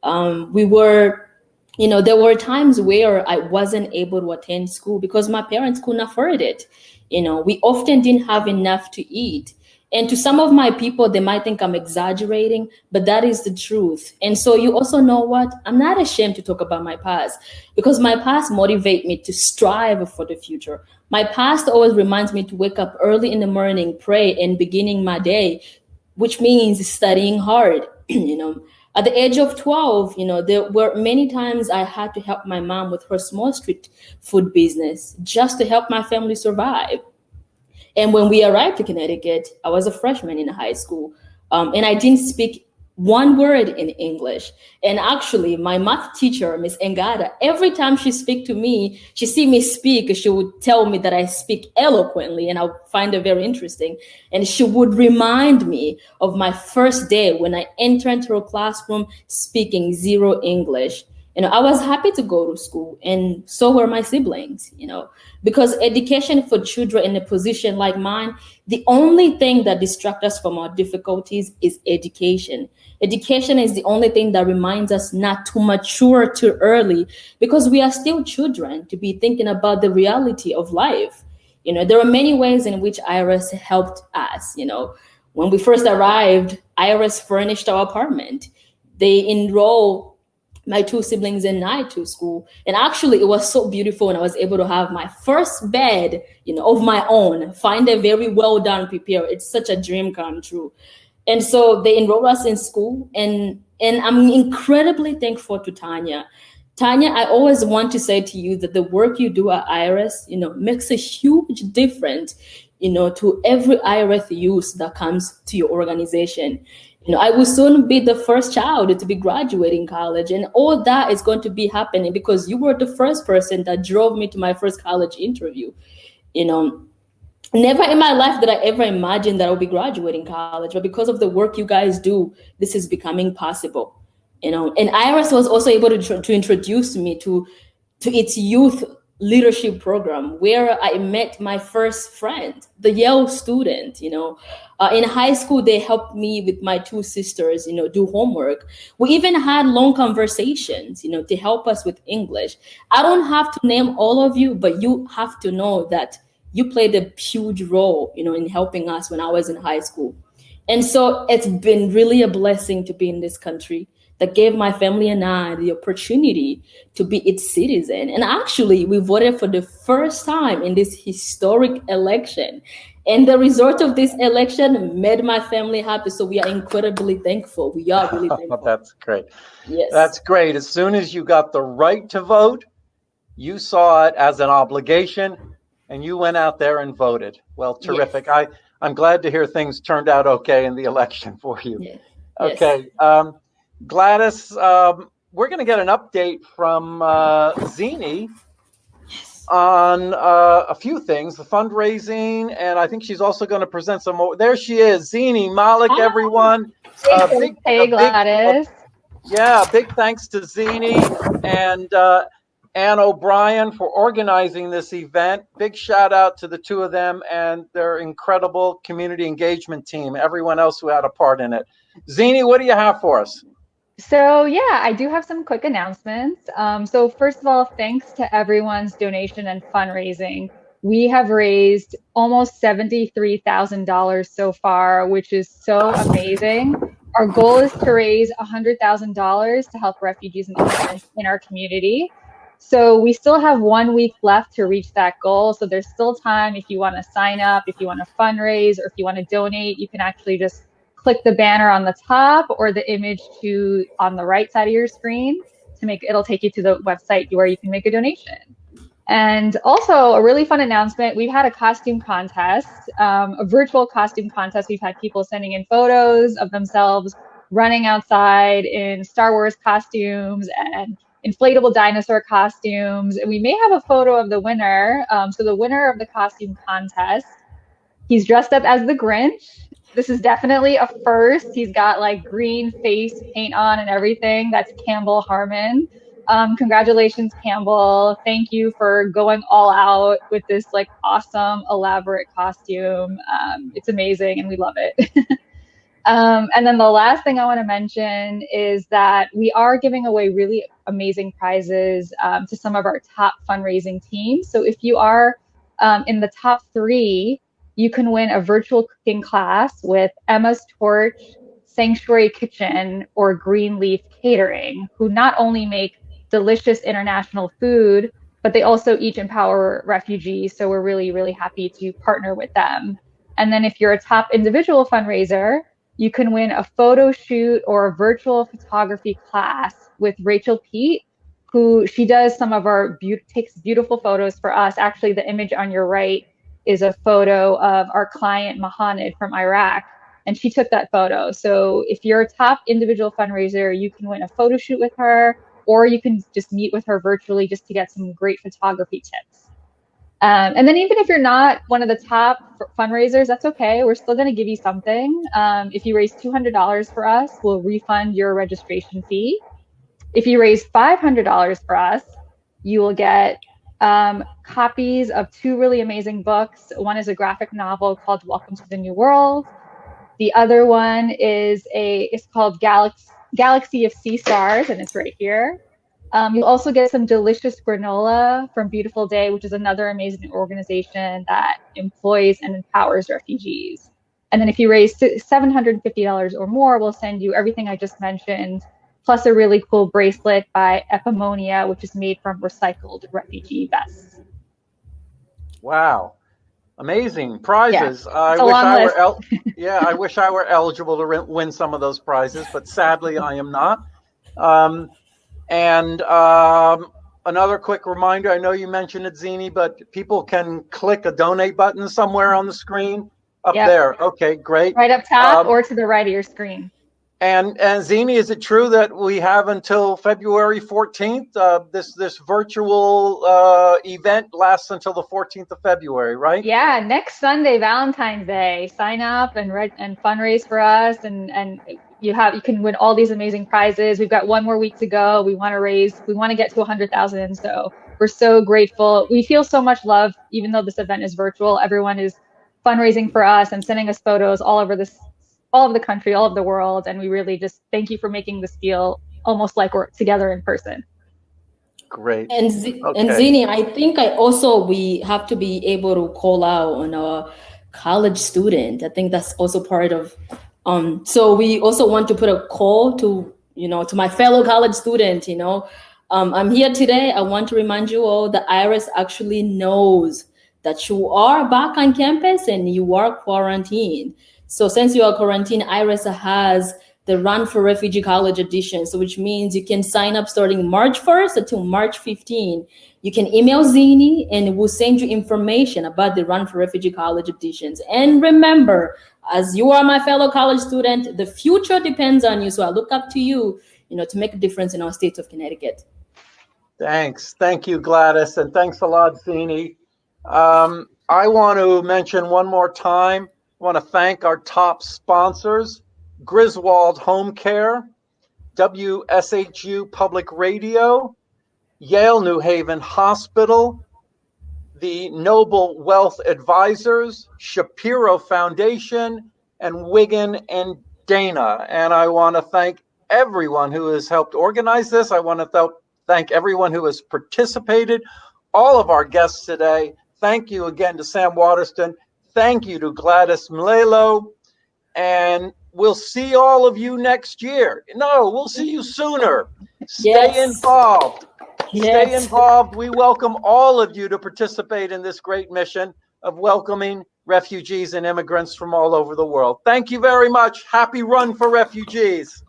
Speaker 7: We were There were times where I wasn't able to attend school because my parents couldn't afford it. We often didn't have enough to eat. And to some of my people, they might think I'm exaggerating, but that is the truth. And so you also know what? I'm not ashamed to talk about my past because my past motivates me to strive for the future. My past always reminds me to wake up early in the morning, pray, and beginning my day, which means studying hard. At the age of 12, there were many times I had to help my mom with her small street food business just to help my family survive. And when we arrived to Connecticut, I was a freshman in high school, and I didn't speak one word in English. And actually, my math teacher, Miss Engada, every time she speak to me, she see me speak, she would tell me that I speak eloquently, and I find it very interesting. And she would remind me of my first day when I entered into a classroom speaking zero English. I was happy to go to school, and so were my siblings, because education for children in a position like mine, the only thing that distracts us from our difficulties is education. Education is the only thing that reminds us not to mature too early because we are still children to be thinking about the reality of life. There are many ways in which IRIS helped us. When we first arrived, IRIS furnished our apartment. They enrolled my two siblings and I to school. And actually, it was so beautiful when I was able to have my first bed, of my own, find it very well done, prepared. It's such a dream come true. And so they enrolled us in school, and I'm incredibly thankful to Tanya. Tanya, I always want to say to you that the work you do at IRIS, makes a huge difference, to every IRIS youth that comes to your organization. I will soon be the first child to be graduating college, and all that is going to be happening because you were the first person that drove me to my first college interview. Never in my life did I ever imagine that I would be graduating college, but because of the work you guys do, this is becoming possible. And IRIS was also able to introduce me to its youth leadership program where I met my first friend, the Yale student. In high school, they helped me with my two sisters, do homework. We even had long conversations, to help us with English. I don't have to name all of you, but you have to know that you played a huge role, in helping us when I was in high school. And so it's been really a blessing to be in this country that gave my family and I the opportunity to be its citizen. And actually, we voted for the first time in this historic election. And the result of this election made my family happy. So we are incredibly thankful. We are really thankful.
Speaker 6: That's great.
Speaker 7: Yes.
Speaker 6: That's great. As soon as you got the right to vote, you saw it as an obligation and you went out there and voted. Well, terrific. Yes. I'm glad to hear things turned out okay in the election for you. Yes. Okay. Yes. Gladys, we're going to get an update from Zini on a few things, the fundraising, and I think she's also going to present some more. There she is, Zini, Malik, everyone.
Speaker 14: Hey, Gladys.
Speaker 6: Big thanks to Zini and Ann O'Brien for organizing this event. Big shout out to the two of them and their incredible community engagement team, everyone else who had a part in it. Zini, what do you have for us?
Speaker 14: So I do have some quick announcements. So first of all, thanks to everyone's donation and fundraising. We have raised almost $73,000 so far, which is so amazing. Our goal is to raise $100,000 to help refugees and immigrants in our community. So we still have 1 week left to reach that goal. So there's still time if you want to sign up, if you want to fundraise, or if you want to donate, you can actually just click the banner on the top or the image on the right side of your screen it'll take you to the website where you can make a donation. And also a really fun announcement, we've had a costume contest, a virtual costume contest. We've had people sending in photos of themselves running outside in Star Wars costumes and inflatable dinosaur costumes. And we may have a photo of the winner. So the winner of the costume contest, he's dressed up as the Grinch. This is definitely a first. He's got like green face paint on and everything. That's Campbell Harmon. Congratulations, Campbell. Thank you for going all out with this awesome, elaborate costume. It's amazing and we love it. And then the last thing I want to mention is that we are giving away really amazing prizes to some of our top fundraising teams. So if you are in the top 3, you can win a virtual cooking class with Emma's Torch, Sanctuary Kitchen, or Greenleaf Catering, who not only make delicious international food, but they also each empower refugees. So we're really, really happy to partner with them. And then if you're a top individual fundraiser, you can win a photo shoot or a virtual photography class with Rachel Pete, who she does some of our takes beautiful photos for us. Actually, the image on your right is a photo of our client Mohammed from Iraq, and she took that photo. So if you're a top individual fundraiser, you can win a photo shoot with her, or you can just meet with her virtually just to get some great photography tips. And then even if you're not one of the top fundraisers, that's okay. We're still going to give you something. If you raise $200 for us, we'll refund your registration fee. If you raise $500 for us, you will get copies of 2 really amazing books. One is a graphic novel called Welcome to the New World. The other one is it's called Galaxy of Sea Stars, and it's right here. You'll also get some delicious granola from Beautiful Day, which is another amazing organization that employs and empowers refugees. And then if you raise $750 or more, we'll send you everything I just mentioned, plus a really cool bracelet by Epimonia, which is made from recycled refugee vests.
Speaker 6: Wow. Amazing prizes.
Speaker 14: Yeah,
Speaker 6: I wish I were eligible to win some of those prizes, but sadly I am not. And another quick reminder, I know you mentioned it, Zini, but people can click a donate button somewhere on the screen up there. Okay, great.
Speaker 14: Right up top or to the right of your screen.
Speaker 6: And Zini, is it true that we have until February 14th? This virtual event lasts until the 14th of February, right?
Speaker 14: Yeah, next Sunday, Valentine's Day. Sign up and fundraise for us, and you can win all these amazing prizes. We've got 1 more week to go. We want to get to 100,000. So we're so grateful. We feel so much love, even though this event is virtual. Everyone is fundraising for us and sending us photos all over the country, all over the world. And we really just thank you for making this feel almost like we're together in person.
Speaker 6: Great.
Speaker 7: And Zini, I think we have to be able to call out on a college student. I think that's also part of, so we also want to put a call to my fellow college student, I'm here today. I want to remind you all that IRIS actually knows that you are back on campus and you are quarantined. So since you are quarantined, IRIS has the Run for Refugee College edition, so which means you can sign up starting March 1st until March 15. You can email Zini and we'll send you information about the Run for Refugee College editions. And remember, as you are my fellow college student, the future depends on you. So I look up to you, to make a difference in our state of Connecticut.
Speaker 6: Thanks. Thank you, Gladys. And thanks a lot, Zini. I want to mention one more time, I want to thank our top sponsors, Griswold Home Care, WSHU Public Radio, Yale New Haven Hospital, the Noble Wealth Advisors, Shapiro Foundation, and Wigan and Dana. And I want to thank everyone who has helped organize this. I want to thank everyone who has participated, all of our guests today. Thank you again to Sam Waterston. Thank you to Gladys Mwilelo. And we'll see all of you next year. No, we'll see you sooner. Stay involved. Stay involved. We welcome all of you to participate in this great mission of welcoming refugees and immigrants from all over the world. Thank you very much. Happy Run for Refugees.